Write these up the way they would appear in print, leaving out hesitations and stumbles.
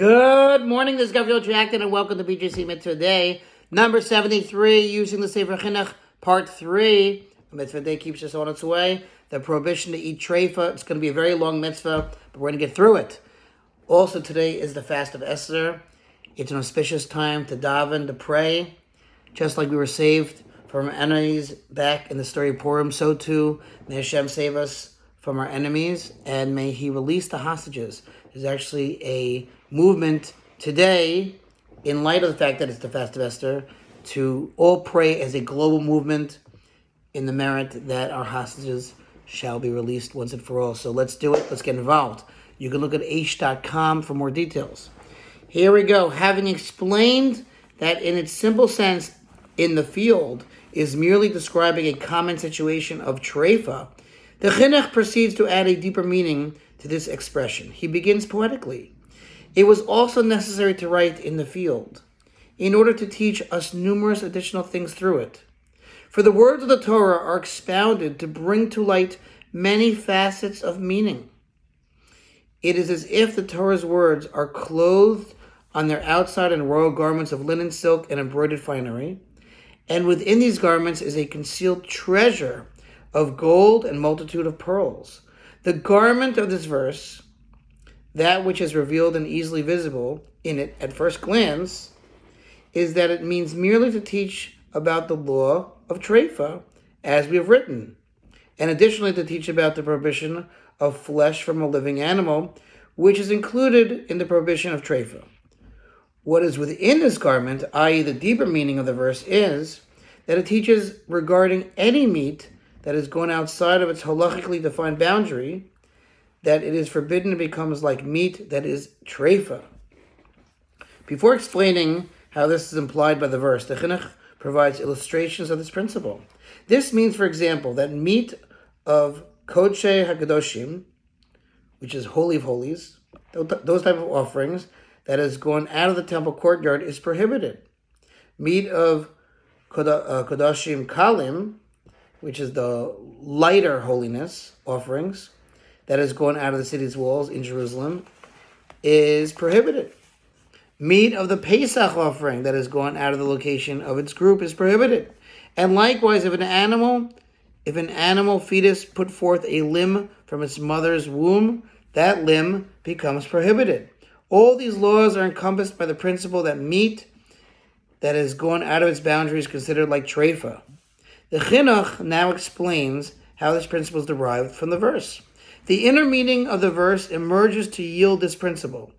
Good morning, this is Gabriel Jackson, and welcome to BJC Mitzvah Day, number 73, using the Sefer HaChinuch, part 3. The Mitzvah Day keeps us on its way. The prohibition to eat Tereifah. It's going to be a very long mitzvah, but we're going to get through it. Also, today is the fast of Esther. It's an auspicious time to daven, to pray. Just like we were saved from our enemies back in the story of Purim, so too may Hashem save us from our enemies, and may He release the hostages. There's actually a movement today, in light of the fact that it's the fast of Esther, to all pray as a global movement in the merit that our hostages shall be released once and for all. So let's do it. Let's get involved. You can look at aish.com for more details. Here we go. Having explained that in its simple sense, in the field, is merely describing a common situation of Tereifah, the Chinuch proceeds to add a deeper meaning to this expression. He begins poetically. It was also necessary to write in the field, in order to teach us numerous additional things through it. For the words of the Torah are expounded to bring to light many facets of meaning. It is as if the Torah's words are clothed on their outside in royal garments of linen, silk, and embroidered finery, and within these garments is a concealed treasure of gold and multitude of pearls. The garment of this verse, that which is revealed and easily visible in it at first glance, is that it means merely to teach about the law of Tereifah, as we have written, and additionally to teach about the prohibition of flesh from a living animal, which is included in the prohibition of Tereifah. What is within this garment, i.e. the deeper meaning of the verse, is that it teaches regarding any meat that is going outside of its halachically defined boundary, that it is forbidden and becomes like meat that is Tereifah. Before explaining how this is implied by the verse, the Chinuch provides illustrations of this principle. This means, for example, that meat of Kodshei HaKadoshim, which is Holy of Holies, those type of offerings, that is going out of the temple courtyard is prohibited. Meat of Kodashim Kalim, which is the lighter holiness offerings, that is going out of the city's walls in Jerusalem, is prohibited. Meat of the Pesach offering that is going out of the location of its group is prohibited. And likewise, if an animal fetus put forth a limb from its mother's womb, that limb becomes prohibited. All these laws are encompassed by the principle that meat that is going out of its boundaries is considered like Tereifah. The Chinuch now explains how this principle is derived from the verse. The inner meaning of the verse emerges to yield this principle.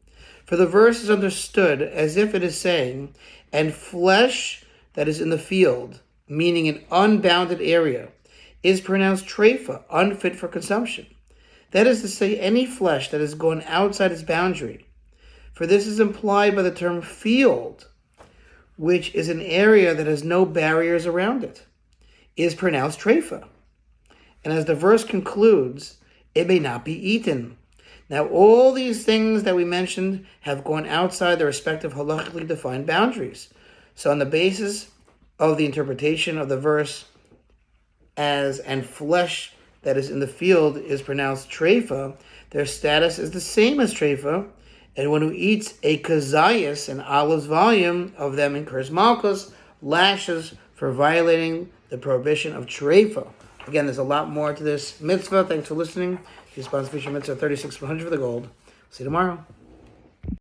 For the verse is understood as if it is saying, and flesh that is in the field, meaning an unbounded area, is pronounced Tereifah, unfit for consumption. That is to say, any flesh that is going outside its boundary. For this is implied by the term field, which is an area that has no barriers around it, is pronounced Tereifah. And as the verse concludes, it may not be eaten. Now, all these things that we mentioned have gone outside their respective halachically defined boundaries. So on the basis of the interpretation of the verse as, and flesh that is in the field is pronounced Tereifah, their status is the same as Tereifah, and one who eats a kazayas, an olive's volume of them, incurs malchus, lashes for violating the prohibition of Tereifah. Again, there's a lot more to this mitzvah. Thanks for listening. If you sponsor Mitzvah 36 for the gold. See you tomorrow.